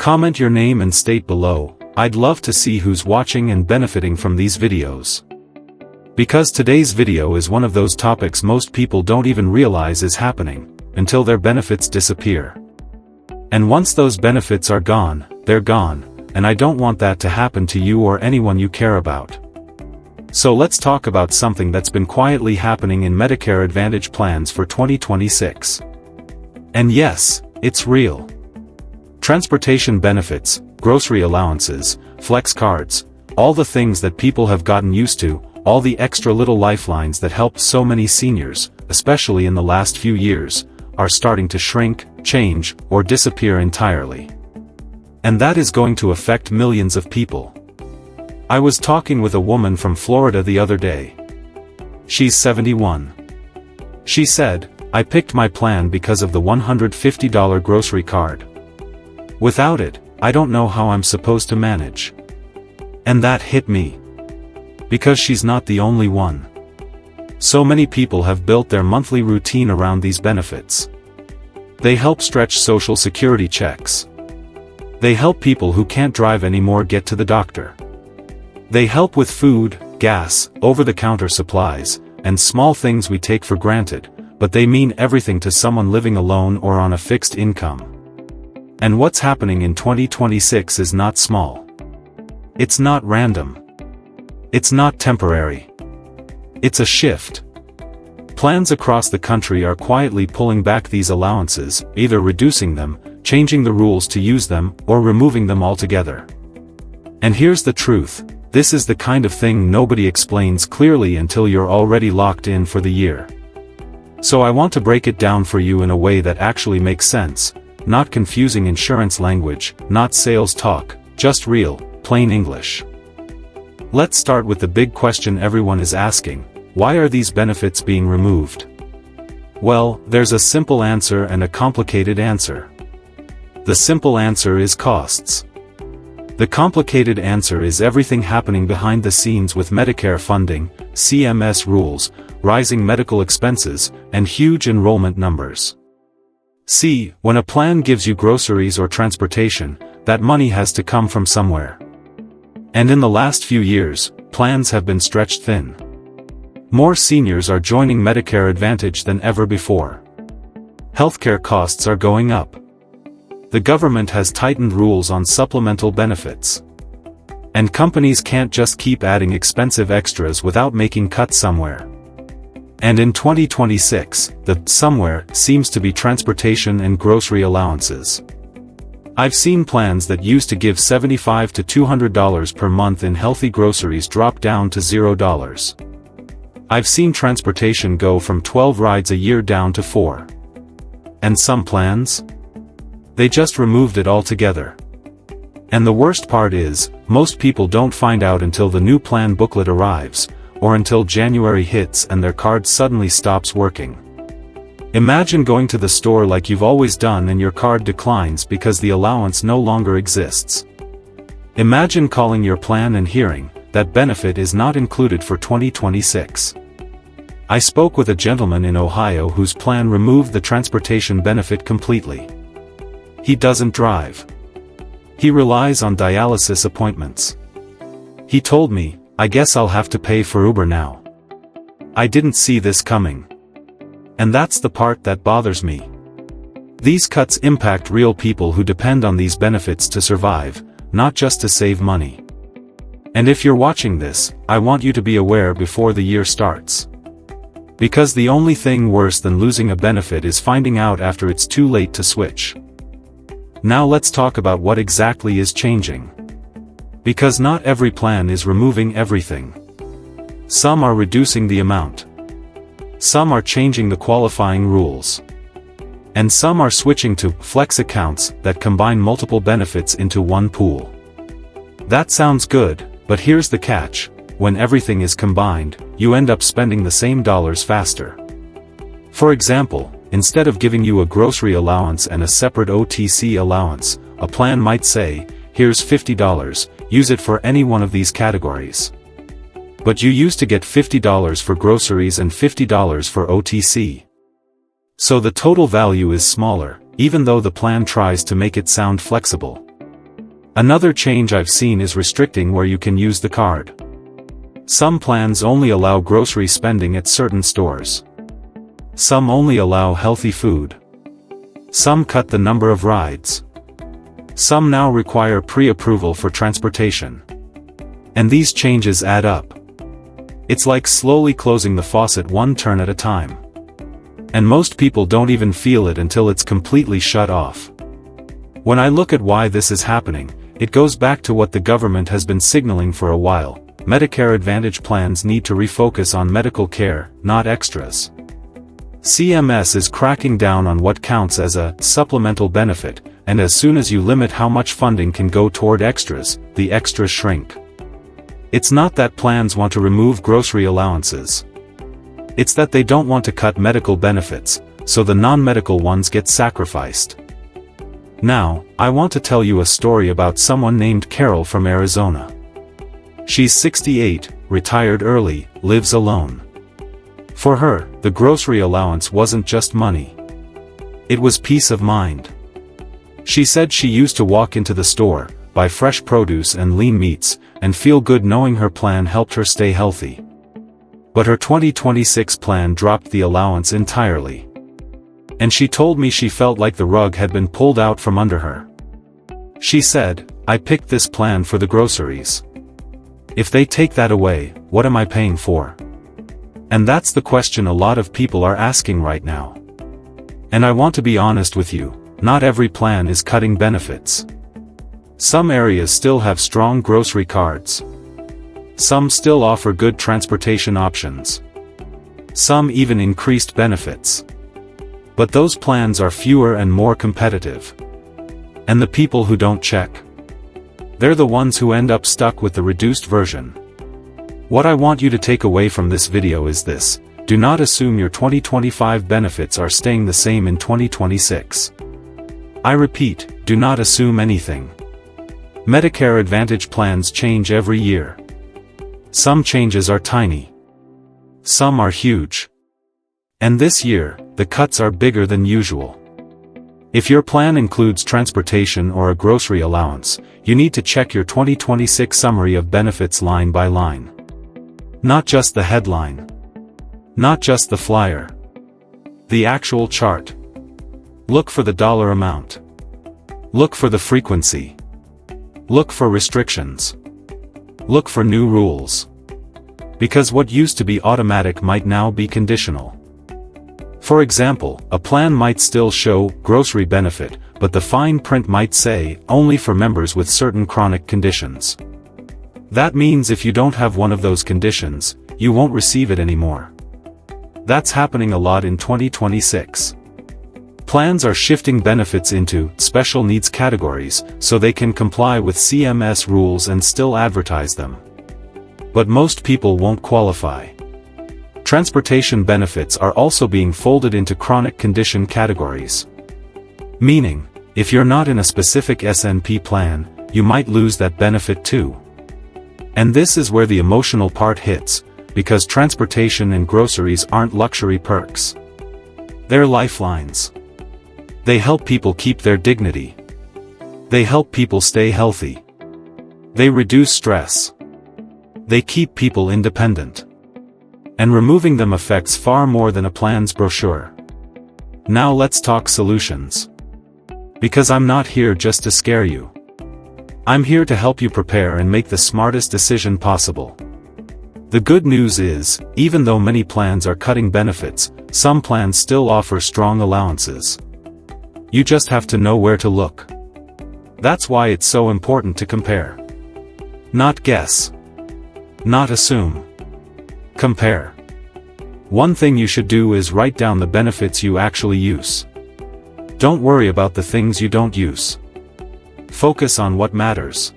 Comment your name and state below. I'd love to see who's watching and benefiting from these videos. Because today's video is one of those topics most people don't even realize is happening, until their benefits disappear. And once those benefits are gone, they're gone, and I don't want that to happen to you or anyone you care about. So let's talk about something that's been quietly happening in Medicare Advantage plans for 2026. And yes, it's real. Transportation benefits, grocery allowances, flex cards, all the things that people have gotten used to, all the extra little lifelines that helped so many seniors, especially in the last few years, are starting to shrink, change, or disappear entirely. And that is going to affect millions of people. I was talking with a woman from Florida the other day. She's 71. She said, "I picked my plan because of the $150 grocery card. Without it, I don't know how I'm supposed to manage." And that hit me. Because she's not the only one. So many people have built their monthly routine around these benefits. They help stretch Social Security checks. They help people who can't drive anymore get to the doctor. They help with food, gas, over-the-counter supplies, and small things we take for granted, but they mean everything to someone living alone or on a fixed income. And what's happening in 2026 is not small. It's not random. It's not temporary. It's a shift. Plans across the country are quietly pulling back these allowances, either reducing them, changing the rules to use them, or removing them altogether. And here's the truth. This is the kind of thing nobody explains clearly until you're already locked in for the year. So I want to break it down for you in a way that actually makes sense, not confusing insurance language, not sales talk, just real, plain English. Let's start with the big question everyone is asking: why are these benefits being removed? Well, there's a simple answer and a complicated answer. The simple answer is costs. The complicated answer is everything happening behind the scenes with Medicare funding, CMS rules, rising medical expenses, and huge enrollment numbers. See, when a plan gives you groceries or transportation, that money has to come from somewhere. And in the last few years, plans have been stretched thin. More seniors are joining Medicare Advantage than ever before. Healthcare costs are going up. The government has tightened rules on supplemental benefits. And companies can't just keep adding expensive extras without making cuts somewhere. And in 2026, the somewhere seems to be transportation and grocery allowances. I've seen plans that used to give $75 to $200 per month in healthy groceries drop down to $0. I've seen transportation go from 12 rides a year down to 4. And some plans? They just removed it altogether. And the worst part is, most people don't find out until the new plan booklet arrives, or until January hits and their card suddenly stops working. Imagine going to the store like you've always done and your card declines because the allowance no longer exists. Imagine calling your plan and hearing that benefit is not included for 2026. I spoke with a gentleman in Ohio whose plan removed the transportation benefit completely. He doesn't drive. He relies on dialysis appointments. He told me, "I guess I'll have to pay for Uber now." I didn't see this coming. And that's the part that bothers me. These cuts impact real people who depend on these benefits to survive, not just to save money. And if you're watching this, I want you to be aware before the year starts. Because the only thing worse than losing a benefit is finding out after it's too late to switch. Now let's talk about what exactly is changing. Because not every plan is removing everything. Some are reducing the amount. Some are changing the qualifying rules. And some are switching to flex accounts that combine multiple benefits into one pool. That sounds good, but here's the catch: when everything is combined, you end up spending the same dollars faster. For example, instead of giving you a grocery allowance and a separate OTC allowance, a plan might say, "Here's $50, use it for any one of these categories." But you used to get $50 for groceries and $50 for OTC. So the total value is smaller, even though the plan tries to make it sound flexible. Another change I've seen is restricting where you can use the card. Some plans only allow grocery spending at certain stores. Some only allow healthy food. Some cut the number of rides. Some now require pre-approval for transportation. And these changes add up. It's like slowly closing the faucet one turn at a time. And most people don't even feel it until it's completely shut off. When I look at why this is happening, it goes back to what the government has been signaling for a while. Medicare Advantage plans need to refocus on medical care, not extras. CMS is cracking down on what counts as a supplemental benefit, and as soon as you limit how much funding can go toward extras, the extras shrink. It's not that plans want to remove grocery allowances. It's that they don't want to cut medical benefits, so the non-medical ones get sacrificed. Now, I want to tell you a story about someone named Carol from Arizona. She's 68, retired early, lives alone. For her, the grocery allowance wasn't just money. It was peace of mind. She said she used to walk into the store, buy fresh produce and lean meats, and feel good knowing her plan helped her stay healthy. But her 2026 plan dropped the allowance entirely. And she told me she felt like the rug had been pulled out from under her. She said, "I picked this plan for the groceries. If they take that away, what am I paying for?" And that's the question a lot of people are asking right now. And I want to be honest with you, not every plan is cutting benefits. Some areas still have strong grocery cards. Some still offer good transportation options. Some even increased benefits. But those plans are fewer and more competitive. And the people who don't check, they're the ones who end up stuck with the reduced version. What I want you to take away from this video is this: do not assume your 2025 benefits are staying the same in 2026. I repeat, do not assume anything. Medicare Advantage plans change every year. Some changes are tiny. Some are huge. And this year, the cuts are bigger than usual. If your plan includes transportation or a grocery allowance, you need to check your 2026 summary of benefits line by line. Not just the headline. Not just the flyer. The actual chart. Look for the dollar amount. Look for the frequency. Look for restrictions. Look for new rules. Because what used to be automatic might now be conditional. For example, a plan might still show grocery benefit, but the fine print might say only for members with certain chronic conditions. That means if you don't have one of those conditions, you won't receive it anymore. That's happening a lot in 2026. Plans are shifting benefits into special needs categories so they can comply with CMS rules and still advertise them. But most people won't qualify. Transportation benefits are also being folded into chronic condition categories. Meaning, if you're not in a specific SNP plan, you might lose that benefit too. And this is where the emotional part hits, because transportation and groceries aren't luxury perks. They're lifelines. They help people keep their dignity. They help people stay healthy. They reduce stress. They keep people independent. And removing them affects far more than a plan's brochure. Now let's talk solutions. Because I'm not here just to scare you. I'm here to help you prepare and make the smartest decision possible. The good news is, even though many plans are cutting benefits, some plans still offer strong allowances. You just have to know where to look. That's why it's so important to compare. Not guess. Not assume. Compare. One thing you should do is write down the benefits you actually use. Don't worry about the things you don't use. Focus on what matters.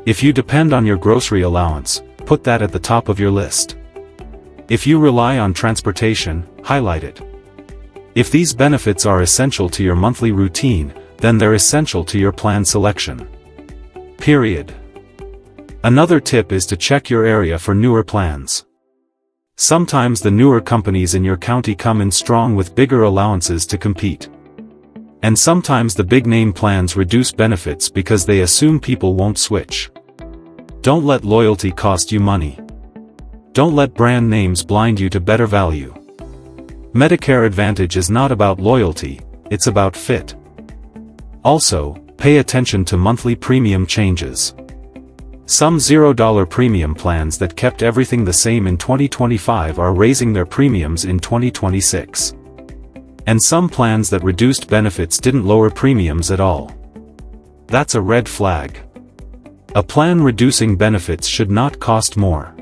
If you depend on your grocery allowance, put that at the top of your list. If you rely on transportation, highlight it. If these benefits are essential to your monthly routine, then they're essential to your plan selection. Period. Another tip is to check your area for newer plans. Sometimes the newer companies in your county come in strong with bigger allowances to compete. And sometimes the big-name plans reduce benefits because they assume people won't switch. Don't let loyalty cost you money. Don't let brand names blind you to better value. Medicare Advantage is not about loyalty, it's about fit. Also, pay attention to monthly premium changes. Some $0 premium plans that kept everything the same in 2025 are raising their premiums in 2026. And some plans that reduced benefits didn't lower premiums at all. That's a red flag. A plan reducing benefits should not cost more.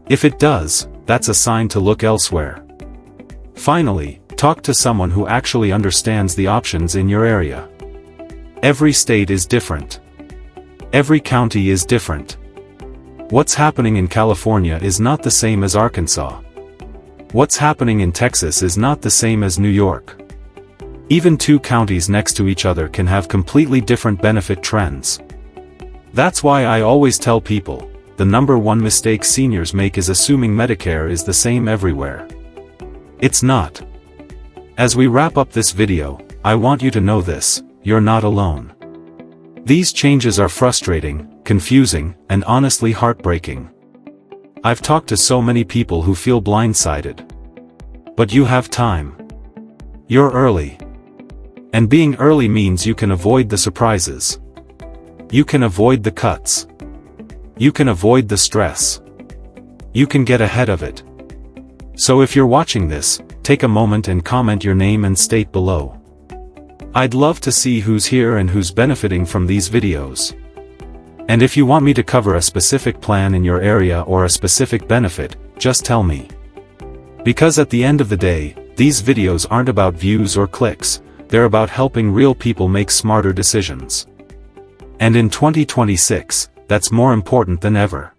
If it does, that's a sign to look elsewhere. Finally, talk to someone who actually understands the options in your area. Every state is different. Every county is different. What's happening in California is not the same as Arkansas. What's happening in Texas is not the same as New York. Even two counties next to each other can have completely different benefit trends. That's why I always tell people, the number one mistake seniors make is assuming Medicare is the same everywhere. It's not. As we wrap up this video, I want you to know this: you're not alone. These changes are frustrating, confusing, and honestly heartbreaking. I've talked to so many people who feel blindsided. But you have time. You're early. And being early means you can avoid the surprises. You can avoid the cuts. You can avoid the stress. You can get ahead of it. So if you're watching this, take a moment and comment your name and state below. I'd love to see who's here and who's benefiting from these videos. And if you want me to cover a specific plan in your area or a specific benefit, just tell me. Because at the end of the day, these videos aren't about views or clicks, they're about helping real people make smarter decisions. And in 2026, that's more important than ever.